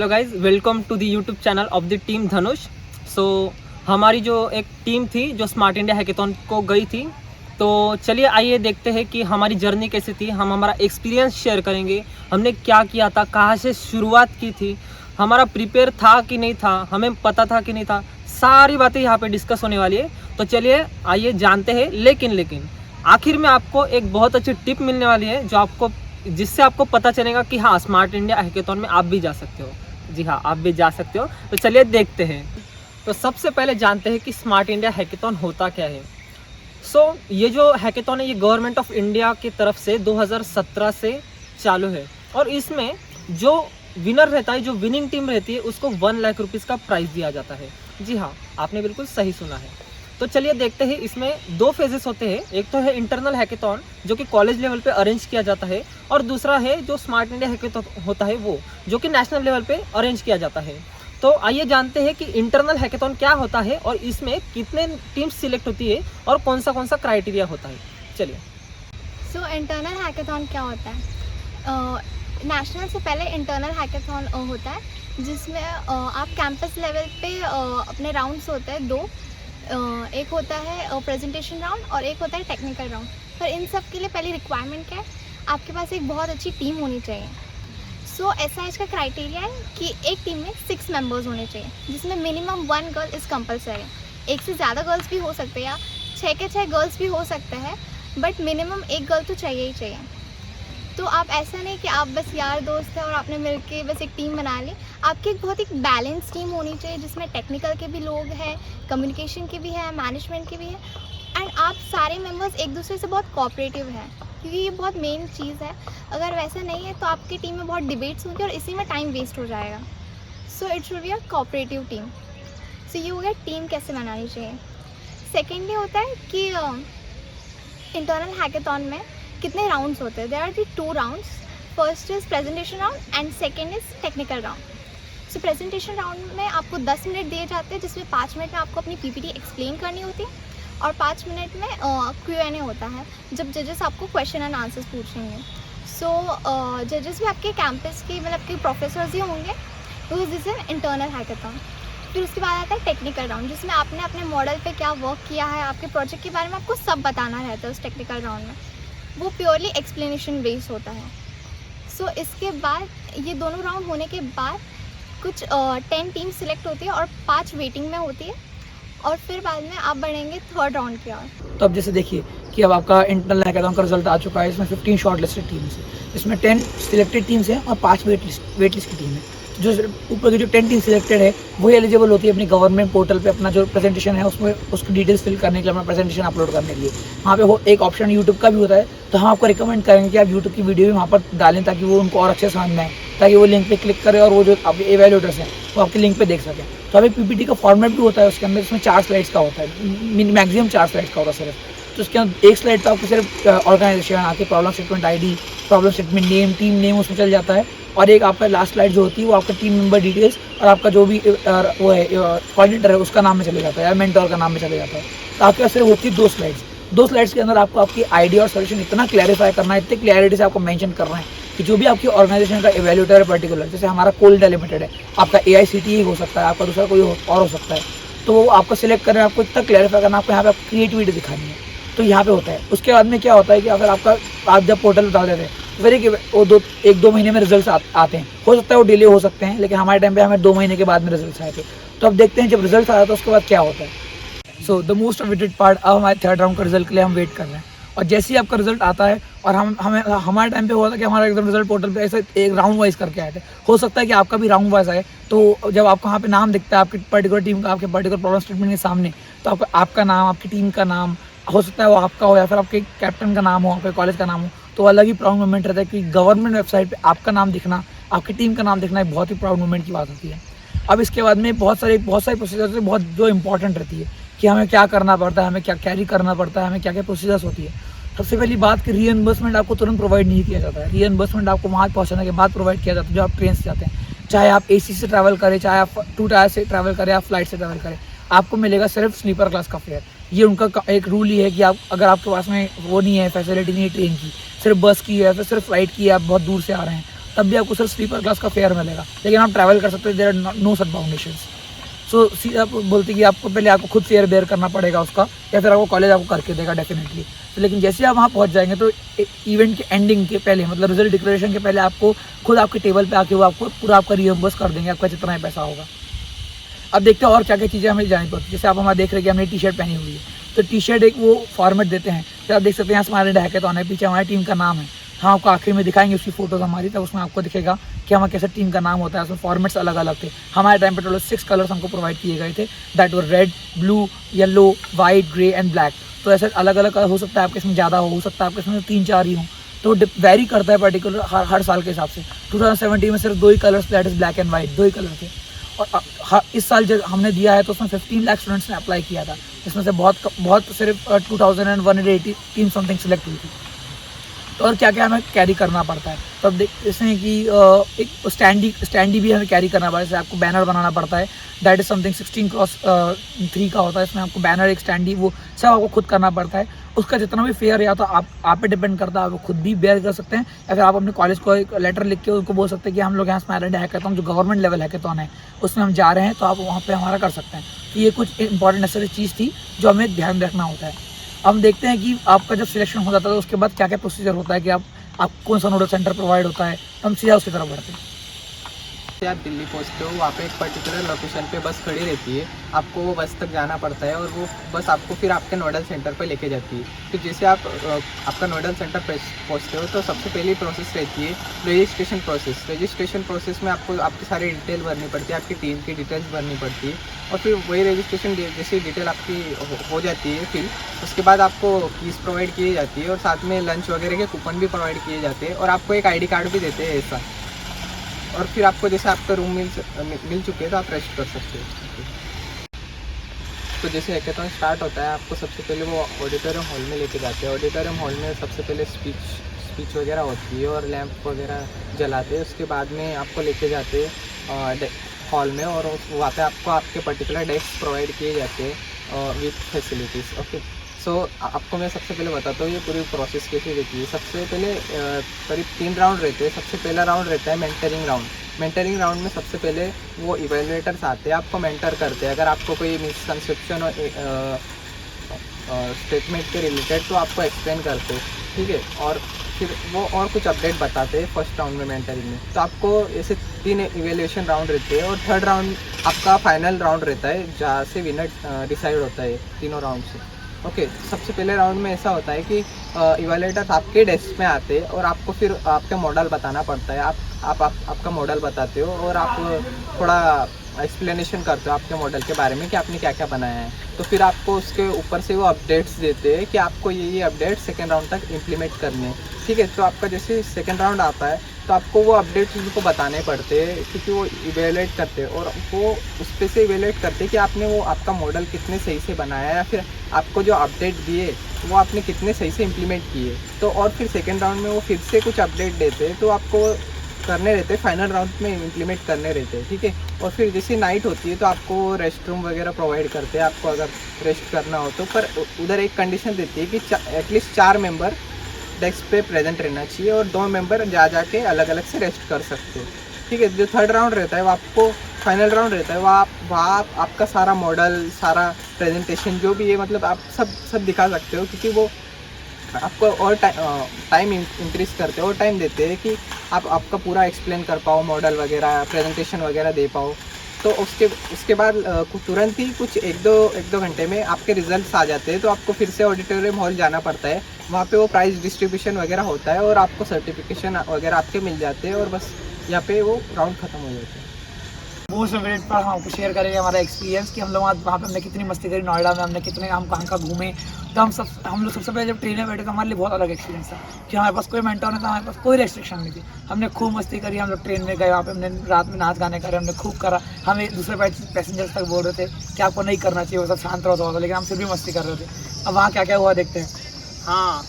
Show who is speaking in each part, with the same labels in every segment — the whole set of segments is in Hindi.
Speaker 1: Hello guys, welcome to the YouTube channel of the team Dhanush. So हमारी जो एक टीम थी जो स्मार्ट इंडिया हैकेथॉन को गई थी, तो चलिए आइए देखते हैं कि हमारी जर्नी कैसी थी। हम हमारा एक्सपीरियंस शेयर करेंगे, हमने क्या किया था, कहाँ से शुरुआत की थी, हमारा प्रिपेयर था कि नहीं था, हमें पता था कि नहीं था, सारी बातें यहाँ पे डिस्कस होने वाली है। तो चलिए आइए जानते हैं। लेकिन आखिर में आपको एक बहुत अच्छी टिप मिलने वाली है जिससे आपको पता चलेगा कि हाँ, स्मार्ट इंडिया हैकेथॉन में आप भी जा सकते हो। जी हाँ, आप भी जा सकते हो। तो चलिए देखते हैं। तो सबसे पहले जानते हैं कि स्मार्ट इंडिया हैकेथॉन होता क्या है। ये जो हैकेथॉन है ये गवर्नमेंट ऑफ इंडिया की तरफ से 2017 से चालू है, और इसमें जो विनर रहता है, जो विनिंग टीम रहती है, उसको 1 लाख रुपीज़ का प्राइज़ दिया जाता है। जी हाँ, आपने बिल्कुल सही सुना है। तो चलिए देखते हैं। इसमें 2 फेजेस होते हैं। एक तो है इंटरनल हैकेथॉन जो कि कॉलेज लेवल पे अरेंज किया जाता है, और दूसरा है जो स्मार्ट इंडिया हैकेथॉन होता है वो जो कि नेशनल लेवल पे अरेंज किया जाता है। तो आइए जानते हैं कि इंटरनल हैकेथॉन क्या होता है और इसमें कितने टीम्स सिलेक्ट होती है और कौन सा क्राइटेरिया होता है। चलिए।
Speaker 2: इंटरनल हैकेथॉन क्या होता है? नेशनल से पहले इंटरनल हैकेथॉन होता है जिसमें आप कैंपस लेवल पे अपने राउंड्स होते हैं 2। एक होता है प्रेजेंटेशन राउंड और एक होता है टेक्निकल राउंड। पर इन सब के लिए पहली रिक्वायरमेंट क्या है? आपके पास एक बहुत अच्छी टीम होनी चाहिए। SIH का क्राइटेरिया है कि एक टीम में 6 मेंबर्स होने चाहिए, जिसमें मिनिमम 1 गर्ल इज़ कंपलसरी। एक से ज़्यादा गर्ल्स भी हो सकते हैं या 6 के 6 गर्ल्स भी हो सकते हैं, बट मिनिमम 1 गर्ल तो चाहिए ही चाहिए। तो आप ऐसा नहीं कि आप बस यार दोस्त हैं और आपने मिलके बस एक टीम बना ली। आपकी एक बहुत एक बैलेंस टीम होनी चाहिए जिसमें टेक्निकल के भी लोग हैं, कम्युनिकेशन के भी हैं, मैनेजमेंट के भी हैं, एंड आप सारे मेंबर्स एक दूसरे से बहुत कोऑपरेटिव हैं, क्योंकि ये बहुत मेन चीज़ है। अगर वैसा नहीं है तो आपकी टीम में बहुत डिबेट्स होंगी और इसी में टाइम वेस्ट हो जाएगा। It should be a cooperative team. ये हो गया टीम कैसे बनानी चाहिए। सेकेंडली होता है कि इंटरनल हैकेथॉन में कितने राउंड्स होते हैं। There are the 2 rounds. First is presentation round and second is technical round. Presentation round में आपको 10 मिनट दिए जाते हैं, जिसमें 5 मिनट में आपको अपनी PPT एक्सप्लेन करनी होती है और 5 मिनट में Q&A होता है, जब जजेस आपको क्वेश्चन एंड आंसर्स पूछेंगे। जजेस भी आपके कैंपस के मतलब के प्रोफेसर्स ही होंगे। तो दिस इज इंटरनल हैकेथॉन। फिर उसके बाद आता है टेक्निकल राउंड, जिसमें आपने अपने मॉडल पे क्या वर्क किया है, आपके प्रोजेक्ट के बारे में आपको सब बताना रहता है उस टेक्निकल राउंड में। वो प्योरली एक्सप्लेनेशन बेस्ड होता है। इसके बाद ये दोनों राउंड होने के बाद कुछ 10 टीम सिलेक्ट होती है और 5 वेटिंग में होती है, और फिर बाद में आप बढ़ेंगे 3rd राउंड की ओर।
Speaker 3: तो अब जैसे देखिए कि अब आपका इंटरनल हैकेथॉन का रिजल्ट आ चुका है। इसमें 15 शॉर्ट लिस्टेड टीम्स है, इसमें 10 सिलेक्टेड टीम्स हैं और 5 वेट लिस्ट की टीम है। जो ऊपर की जो 10 टीम सिलेक्टेड है वही एलिजिबल होती है अपनी गवर्नमेंट पोर्टल पे अपना जो प्रेजेंटेशन है उसमें उसकी डिटेल्स फिल करने के लिए, अपना प्रेजेंटेशन अपलोड करने के लिए। वहाँ पे एक ऑप्शन यूट्यूब का भी होता है, तो हम आपको रिकमेंड करेंगे कि आप यूट्यूब की वीडियो भी वहाँ पर डालें ताकि वो उनको और अच्छे समझ में आए, ताकि वो लिंक पे क्लिक करें और वो जो आपके एवेल्यूएटर्स हैं वो आपके लिंक पे देख सकें। तो अभी PPT का फॉर्मेट भी होता है उसके अंदर, इसमें 4 स्लाइड्स का होता है, मैक्सिमम 4 स्लाइड्स का होता है सिर्फ। तो उसके अंदर एक स्लाइड तो आपको सिर्फ ऑर्गेनाइजेशन आके problem statement ID, problem statement name, team name उसमें चल जाता है, और एक आपका लास्ट स्लाइड जो होती है वो आपका टीम मेंबर डिटेल्स और आपका जो भी वो है कोऑर्डिनेटर है उसका नाम में चले जाता है या मेंटर का नाम में चले जाता है। तो आपके पास सिर्फ होती है 2 स्लाइड्स। 2 स्लाइड्स के अंदर आपको आपकी आइडिया और सोल्यूशन इतना क्लैरिफाई करना है, इतनी क्लैरिटी से आपको मेंशन करना है कि जो भी आपकी ऑर्गेनाइजेशन का एवेल्यूएटर है पर्टिकुलर, जैसे हमारा कोल इंडिया लिमिटेड है, आपका AICTE हो सकता है, आपका दूसरा कोई और हो सकता है, तो वो आपको सिलेक्ट करना है, आपको इतना क्लैरिफाई करना, आपको यहाँ पे क्रिएटिविटी दिखानी है। तो यहाँ पे होता है। उसके बाद में क्या होता है कि अगर आप जब पोर्टल डाल देते हैं फिर वो 1-2 महीने में रिजल्ट आते हैं। हो सकता है वो डिले हो सकते हैं, लेकिन हमारे टाइम पे हमें 2 महीने के बाद में रिजल्ट आए थे। तो अब देखते हैं जब रिजल्ट आया तो उसके बाद क्या होता है। द मोस्ट अवेटेड पार्ट, अब हमारे 3rd राउंड का रिजल्ट के लिए हम वेट कर रहे हैं। और जैसे ही आपका रिजल्ट आता है, और हमारे टाइम पे हुआ था कि हमारा एकदम रिजल्ट पोर्टल पे ऐसे एक राउंड वाइज करके आए थे। हो सकता है कि आपका भी राउंड वाइज आए, तो जब आपको वहाँ पे नाम दिखता है आपकी पर्टिकुलर टीम का, आपके पर्टिकुलर प्रॉब्लम स्टेटमेंट के सामने, तो आपका नाम, आपकी टीम का नाम हो सकता है वो आपका हो या फिर आपके कैप्टन का नाम हो, आपके कॉलेज का नाम हो, तो अलग ही प्राउड मोमेंट रहता है कि गवर्नमेंट वेबसाइट पे आपका नाम दिखना, आपकी टीम का नाम दिखना एक बहुत ही प्राउड मोमेंट की बात होती है। अब इसके बाद में बहुत सारी प्रोसीजर्स बहुत जो इंपॉर्टेंट रहती है कि हमें क्या करना पड़ता है, हमें क्या कैरी करना पड़ता है, हमें क्या क्या प्रोसीजर्स होती है। सबसे पहली बात कि रीइंबर्समेंट आपको तुरंत प्रोवाइड नहीं किया जाता है। रीइंबर्समेंट आपको वहाँ पहुँचने के बाद प्रोवाइड किया जाता है, जो आप ट्रेन से जाते हैं, चाहे आप AC से ट्रैवल करें, चाहे आप 2 टायर से ट्रैवल करें, आप फ्लाइट से ट्रैवल करें, आपको मिलेगा सिर्फ स्लीपर क्लास का फेयर। ये उनका एक रूल ही है कि आप अगर आपके पास में वो नहीं है, फैसिलिटी नहीं है ट्रेन की, सिर्फ बस की है, फिर सिर्फ फ्लाइट की है, आप बहुत दूर से आ रहे हैं, तब भी आपको सिर्फ स्लीपर क्लास का फेयर मिलेगा, लेकिन आप ट्रैवल कर सकते हैं, there are no such boundations. So सीधा बोलते कि आपको पहले आपको खुद फेयर बेयर करना पड़ेगा उसका, या फिर आपको कॉलेज आपको करके देगा डेफिनेटली। तो लेकिन जैसे आप वहाँ पहुँच जाएंगे तो इवेंट के एंडिंग के पहले, मतलब रिजल्ट डिक्लेरेशन के पहले, आपको खुद आपके टेबल पे आके वो आपको पूरा आपका रियम्बर्स कर देंगे, आपका जितना ही पैसा होगा। अब देखते हैं और क्या क्या चीज़ें हमें जानी पड़ती है। जैसे आप हमारे देख रहे हैं कि हमने टी शर्ट पहनी हुई है, तो टी शर्ट एक वो फॉर्मेट देते हैं, तो आप देख सकते हैं यहाँ स्माइल इंडिया हैकेथॉन है, पीछे हमारी टीम का नाम है। हाँ, आपको आखिर में दिखाएंगे उसकी फोटोज़ हमारी, तब उसमें आपको दिखेगा कि हमारे कैसे टीम का नाम होता है। उसमें फॉर्मेट्स अलग अलग थे। हमारे टाइम पे टोटल 6 कलर्स हमको प्रोवाइड किए गए थे, that were red, blue, yellow, white, grey and black. तो ऐसे अलग अलग कलर हो सकता है आपके इसमें ज़्यादा हो सकता है आपके इसमें 3-4 ही हों, तो वेरी करता है पर्टिकुलर हर साल के हिसाब से। 2017 में सिर्फ 2 ही colours, that is black and white, 2 ही कलर थे। और इस साल जब हमने दिया है तो उसमें 15 लाख स्टूडेंट्स ने अप्लाई किया था, जिसमें से बहुत सिर्फ 2180 टीम समथिंग सिलेक्ट हुई थी। तो और क्या क्या हमें कैरी करना पड़ता है, तो अब देखते हैं कि एक स्टैंडी भी हमें कैरी करना पड़ता है। जैसे आपको बैनर बनाना पड़ता है, दैट इज़ समथिंग 16x3 का होता है। इसमें आपको बैनर, एक स्टैंडी, वो सब आपको खुद करना पड़ता है। उसका जितना भी फेयर या तो आप पे डिपेंड करता है, आप खुद भी बेयर कर सकते हैं, या फिर आप अपने कॉलेज को एक लेटर लिख के उनको बोल सकते हैं कि हम लोग यहाँ स्माइल इंडिया हैकेथॉन जो गवर्नमेंट लेवल हैकेथॉन है उसमें हम जा रहे हैं, तो आप वहाँ पे हमारा कर सकते हैं। तो ये कुछ इंपॉर्टेंट नेसेसरी चीज़ थी जो हमें ध्यान रखना होता है। हम देखते हैं कि आपका जब सिलेक्शन हो जाता है तो उसके बाद क्या क्या प्रोसीजर होता है, कि आप कौन सा नोडल सेंटर प्रोवाइड होता है, तो हम सीधा उसकी तरफ बढ़ते हैं।
Speaker 4: आप दिल्ली पहुंचते हो, वहाँ पे एक पर्टिकुलर लोकेशन पे बस खड़ी रहती है, आपको वो बस तक जाना पड़ता है और वो बस आपको फिर आपके नोडल सेंटर पे लेके जाती है। फिर जैसे आप आपका नोडल सेंटर पे पहुँचते हो तो सबसे पहली प्रोसेस रहती है रजिस्ट्रेशन प्रोसेस। रजिस्ट्रेशन प्रोसेस में आपको आपकी सारी डिटेल भरनी पड़ती है, आपकी टीम की डिटेल्स भरनी पड़ती है, और फिर वही रजिस्ट्रेशन जैसी डिटेल आपकी हो जाती है, फिर उसके बाद आपको फीस प्रोवाइड की जाती है और साथ में लंच वगैरह के कूपन भी प्रोवाइड किए जाते हैं, और आपको एक ID कार्ड भी देते हैं ऐसा। और फिर आपको जैसे आपका रूम मिल चुके हैं तो आप रेस्ट कर सकते हो। तो जैसे हैकेथॉन स्टार्ट होता है, आपको सबसे पहले वो ऑडिटोरियम हॉल में लेके जाते हैं। ऑडिटोरियम हॉल में सबसे पहले स्पीच वगैरह होती है और लैंप वगैरह जलाते हैं। उसके बाद में आपको लेके जाते हैं हॉल में, और वहाँ पे आपको आपके पर्टिकुलर डेस्क प्रोवाइड किए जाते हैं विथ फैसिलिटीज़। ओके, सो आपको मैं सबसे पहले बताता हूँ ये पूरी प्रोसेस कैसे रहती है। सबसे पहले करीब 3 राउंड रहते हैं। सबसे पहला राउंड रहता है मेंटरिंग राउंड। मेंटरिंग राउंड में सबसे पहले वो इवेलुएटर्स आते हैं, आपको मेंटर करते हैं। अगर आपको कोई मिसकंसेप्शन और स्टेटमेंट के रिलेटेड तो आपको एक्सप्लेन करते हैं, ठीक है। और फिर वो और कुछ अपडेट बताते हैं फर्स्ट राउंड में मेंटरिंग में। तो आपको ऐसे 3 इवेल्यूएशन राउंड रहते हैं, और थर्ड राउंड आपका फाइनल राउंड रहता है जहाँ से विनर डिसाइड होता है तीनों राउंड से। ओके, सबसे पहले राउंड में ऐसा होता है कि इवेल्युएटर्स आपके डेस्क में आते हैं और आपको फिर आपका मॉडल बताना पड़ता है। आपका मॉडल बताते हो और आप थोड़ा एक्सप्लेनेशन करते हो आपके मॉडल के बारे में कि आपने क्या क्या बनाया है। तो फिर आपको उसके ऊपर से वो अपडेट्स देते हैं कि आपको ये अपडेट सेकेंड राउंड तक इम्प्लीमेंट करने हैं, ठीक है। तो आपका जैसे सेकेंड राउंड आता है तो आपको वो अपडेट्स उनको बताने पड़ते हैं, क्योंकि वो इवेलुएट करते हैं और वो उस पर से इवेलुएट करते हैं कि आपने वो आपका मॉडल कितने सही से बनाया है, या फिर आपको जो अपडेट दिए वो आपने कितने सही से इम्प्लीमेंट किए। तो और फिर सेकेंड राउंड में वो फिर से कुछ अपडेट देते हैं, तो आपको करने रहते हैं, फाइनल राउंड में इम्प्लीमेंट करने रहते हैं, ठीक है। और फिर जैसे नाइट होती है तो आपको रेस्ट रूम वगैरह प्रोवाइड करते हैं, आपको अगर रेस्ट करना हो तो। पर उधर एक कंडीशन देती है कि एटलीस्ट 4 मेंबर डेस्क पे प्रेजेंट रहना चाहिए और 2 मेंबर जाके अलग अलग से रेस्ट कर सकते हैं, ठीक है। जो थर्ड राउंड रहता है वो आपको फाइनल राउंड रहता है, वहाँ आपका सारा मॉडल, सारा प्रेजेंटेशन जो भी है, मतलब आप सब दिखा सकते हो, क्योंकि वो आपको और टाइम इंक्रीज़ करते हैं और टाइम देते हैं कि आप आपका पूरा एक्सप्लेन कर पाओ, मॉडल वगैरह, प्रेजेंटेशन वगैरह दे पाओ। तो उसके बाद तुरंत ही कुछ एक दो घंटे में आपके रिजल्ट्स आ जाते हैं, तो आपको फिर से ऑडिटोरियम हॉल जाना पड़ता है। वहाँ पे वो प्राइज़ डिस्ट्रीब्यूशन वगैरह होता है और आपको सर्टिफिकेशन वगैरह आपके मिल जाते हैं, और बस यहाँ पे वो राउंड ख़त्म हो जाता है।
Speaker 3: मोस्ट फेवरेट पार्ट हम आपको शेयर करेंगे हमारा एक्सपीरियंस कि हम लोग वहाँ पे हमने कितनी मस्ती करी नोएडा में, हमने कितने हम कहाँ घूमे। तो हम लोग सबसे पहले जब ट्रेन में बैठे तो हमारे लिए बहुत अलग एक्सपीरियंस था कि हमारे पास कोई मेंटर नहीं था, हमारे पास कोई रेस्ट्रिक्शन नहीं थी। हमने खूब मस्ती करी, हम लोग ट्रेन में गए, वहाँ पे हमने रात में नाच गाने करे, हमने खूब करा। हमें दूसरे पैसेंजर्स तक बोल रहे थे कि आपको नहीं करना चाहिए, वो सब शांत रहो, लेकिन हम फिर भी मस्ती कर रहे थे। अब वहाँ क्या क्या हुआ देखते हैं।
Speaker 1: हाँ,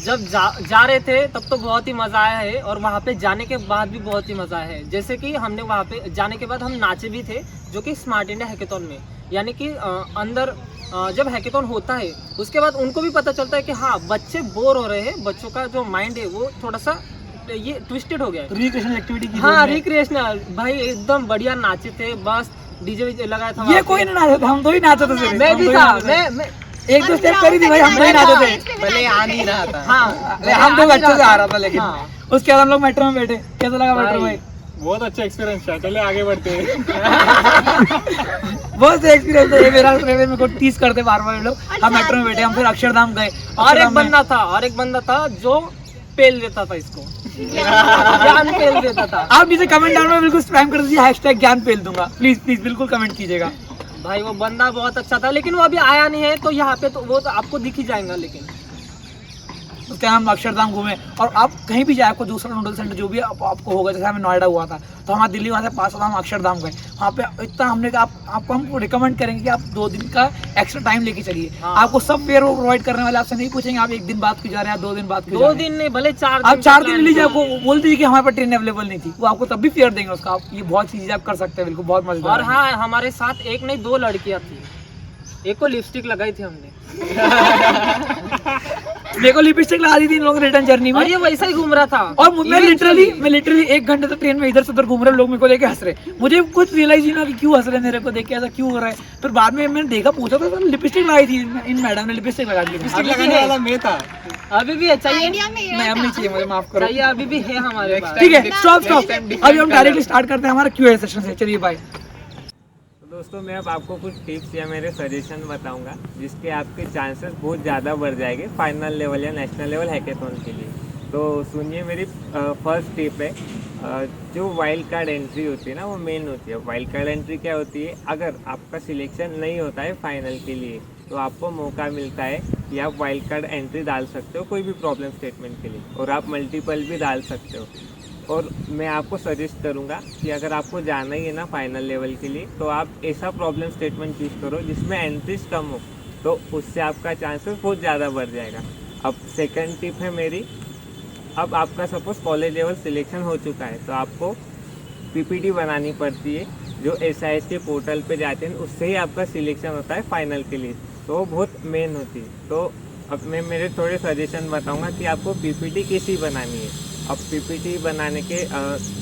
Speaker 1: जब जा रहे थे तब तो बहुत ही मज़ा आया है, और वहाँ पे जाने के बाद भी बहुत ही मज़ा है। जैसे कि हमने वहाँ पे जाने के बाद हम नाचे भी थे, जो कि स्मार्ट इंडिया हैकेथॉन में, यानी कि अंदर जब हैकेथॉन होता है उसके बाद उनको भी पता चलता है कि हाँ, बच्चे बोर हो रहे हैं, बच्चों का जो माइंड है वो थोड़ा सा ये ट्विस्टेड हो गया है।
Speaker 3: रिक्रिएशनल एक्टिविटी की
Speaker 1: हाँ रिक्रिएशनल भाई एकदम बढ़िया नाचे थे, बस डीजे वीजे लगाया था
Speaker 3: ये
Speaker 1: वहाँ
Speaker 3: कोई
Speaker 1: पे।
Speaker 3: नहीं नाचे थे, हम दो ही नाचे थे सिर्फ।
Speaker 1: मैं
Speaker 3: हम
Speaker 1: भी
Speaker 3: दो ही
Speaker 1: था,
Speaker 3: नाचे थे।
Speaker 1: मैं
Speaker 3: एक दो स्टेप करी थी भाई, हम दो ही नाचे थे।
Speaker 4: पहले आ नहीं रहा था।
Speaker 1: हाँ
Speaker 3: अरे हम तो अच्छे से आ रहा था, लेकिन
Speaker 1: हाँ।
Speaker 3: उसके बाद हम लोग मेट्रो में बैठे। कैसा लगा मेट्रो
Speaker 1: भाई।
Speaker 3: में?
Speaker 5: बहुत अच्छा एक्सपीरियंस था, चलिए आगे बढ़ते हैं।
Speaker 3: बहुत एक्सपीरियंस है ये मेरा। मेरे को टीज करते बार बार लोग। हम मेट्रो में बैठे, हम फिर अक्षरधाम गए।
Speaker 1: और एक
Speaker 3: अक्षरधाम
Speaker 1: बंदा था जो पेल देता था इसको, ज्ञान पेल देता था।
Speaker 3: आप नीचे कमेंट डाउन में बिल्कुल स्पैम कर दीजिए, हैशटैग ज्ञान पेल दूंगा। प्लीज प्लीज बिल्कुल कमेंट कीजिएगा।
Speaker 1: भाई वो बंदा बहुत अच्छा था, लेकिन वो अभी आया नहीं है, तो यहाँ पे तो वो तो आपको दिख ही जाएगा। लेकिन
Speaker 3: उसके हम अक्षरधाम घूमे। और आप कहीं भी जाए, आपको दूसरा नूडल सेंटर जो भी आपको होगा, जैसे हमें नोएडा हुआ था, तो हमारा दिल्ली वहाँ से पास होता, हम अक्षरधाम गए। वहाँ पे इतना हमने कहा आपको हम रिकमेंड करेंगे कि आप 2 दिन का एक्स्ट्रा टाइम लेके चलिए।
Speaker 1: हाँ।
Speaker 3: आपको सब फेयर प्रोवाइड करने वाले, आपसे नहीं पूछेंगे आप 1 दिन बाद क्यों जा रहे हैं, 2 दिन बाद क्यों जा
Speaker 1: 2
Speaker 3: रहे हैं।
Speaker 1: दिन नहीं भले 4
Speaker 3: आप 4 दिन लीजिए, आपको बोल दीजिए कि हमारे पास ट्रेन अवेलेबल नहीं थी, वो आपको तब भी फेयर देंगे उसका। आप ये बहुत चीजें आप कर सकते हैं, बिल्कुल बहुत मजेदार।
Speaker 1: और हाँ हमारे साथ एक नहीं 2 लड़कियां थी, एक को लिपस्टिक लगाई थी हमने।
Speaker 3: मेरे को लिपस्टिक लगा दी थी इन लोगों ने रिटर्न जर्नी में।
Speaker 1: और ये वैसा ही घूम रहा था।
Speaker 3: और मैं लिटरली 1 घंटे तो ट्रेन में इधर से उधर घूम रहे, लोग मेरे को देख के हंस रहे। मुझे कुछ रियलाइज ही ना कि क्यों हंस रहे मेरे को देख के, ऐसा क्यों हो रहा है। फिर बाद में मैंने देखा, पूछा तो लिपस्टिक लगाई थी इन मैडम ने, लिपस्टिक लगा दी।
Speaker 5: लिपस्टिक लगाने वाला मैं था।
Speaker 1: अभी भी है, चाहिए
Speaker 2: आइडिया में ये
Speaker 3: नहीं, अब नहीं
Speaker 2: था।
Speaker 3: चाहिए मुझे, माफ करो।
Speaker 1: चाहिए, अभी भी है हमारे पास।
Speaker 3: ठीक है, स्टॉप
Speaker 4: next time different
Speaker 3: अभी हम डायरेक्टली स्टार्ट करते हैं हमारा क्यूए सेशन से। चलिए बाय।
Speaker 6: तो दोस्तों मैं अब आपको कुछ टिप्स या मेरे सजेशन बताऊंगा जिसके आपके चांसेस बहुत ज़्यादा बढ़ जाएंगे फाइनल लेवल या नेशनल लेवल हैकेथॉन के लिए। तो सुनिए, मेरी फर्स्ट टिप है, जो वाइल्ड कार्ड एंट्री होती है ना, वो मेन होती है। वाइल्ड कार्ड एंट्री क्या होती है? अगर आपका सिलेक्शन नहीं होता है फाइनल के लिए, तो आपको मौका मिलता है कि आप वाइल्ड कार्ड एंट्री डाल सकते हो कोई भी प्रॉब्लम स्टेटमेंट के लिए, और आप मल्टीपल भी डाल सकते हो। और मैं आपको सजेस्ट करूंगा कि अगर आपको जाना ही है ना फाइनल लेवल के लिए, तो आप ऐसा प्रॉब्लम स्टेटमेंट चूज़ करो जिसमें एंट्रीज कम हो, तो उससे आपका चांसेस बहुत ज़्यादा बढ़ जाएगा। अब सेकंड टिप है मेरी, अब आपका सपोज कॉलेज लेवल सिलेक्शन हो चुका है, तो आपको पीपीटी बनानी पड़ती है, जो SIS के पोर्टल पे जाते हैं, उससे ही आपका सिलेक्शन होता है फाइनल के लिए, तो वो बहुत मेन होती है। तो अब मैं मेरे थोड़े सजेशन बताऊंगा कि आपको पीपीटी कैसी बनानी है। अब पीपीटी बनाने के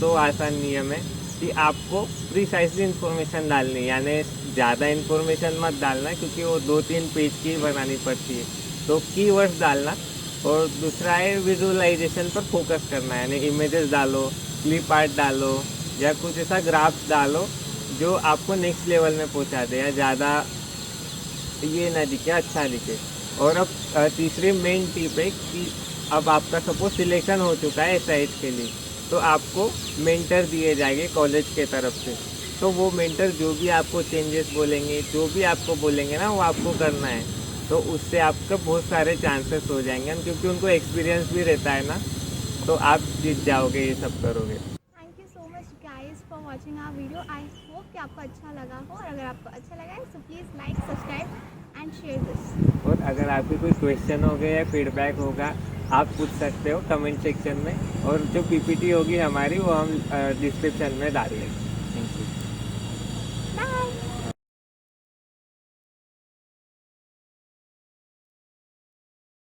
Speaker 6: 2 आसान नियम है कि आपको प्रीसाइजली इन्फॉर्मेशन डालनी है, यानी ज़्यादा इन्फॉर्मेशन मत डालना, क्योंकि वो 2-3 पेज की बनानी पड़ती है। तो कीवर्ड्स डालना, और दूसरा है विजुअलाइजेशन पर फोकस करना है, यानी इमेजेस डालो, क्लिप आर्ट डालो, या कुछ ऐसा ग्राफ्स डालो जो आपको नेक्स्ट लेवल में पहुंचा दे, या ज़्यादा ये ना दिखे, अच्छा दिखे। और अब तीसरी मेन टिप है कि अब आपका सपोज सिलेक्शन हो चुका है SIS के लिए, तो आपको मेंटर दिए जाएंगे कॉलेज के तरफ से। तो वो मेंटर जो भी आपको चेंजेस बोलेंगे, जो भी आपको बोलेंगे ना, वो आपको करना है। तो उससे आपका बहुत सारे चांसेस हो जाएंगे, क्योंकि उनको एक्सपीरियंस भी रहता है ना, तो आप जीत जाओगे ये सब करोगे।
Speaker 2: Thank you so much guys for watching our video. I hope कि आपको अच्छा लगा हो, और अगर आपको अच्छा लगा है तो please like, subscribe and share this.
Speaker 6: और अगर आपके कोई क्वेश्चन हो गया या फीडबैक होगा, आप पूछ सकते हो कमेंट सेक्शन में, और जो PPT होगी हमारी वो हम डिस्क्रिप्शन में डाल देंगे।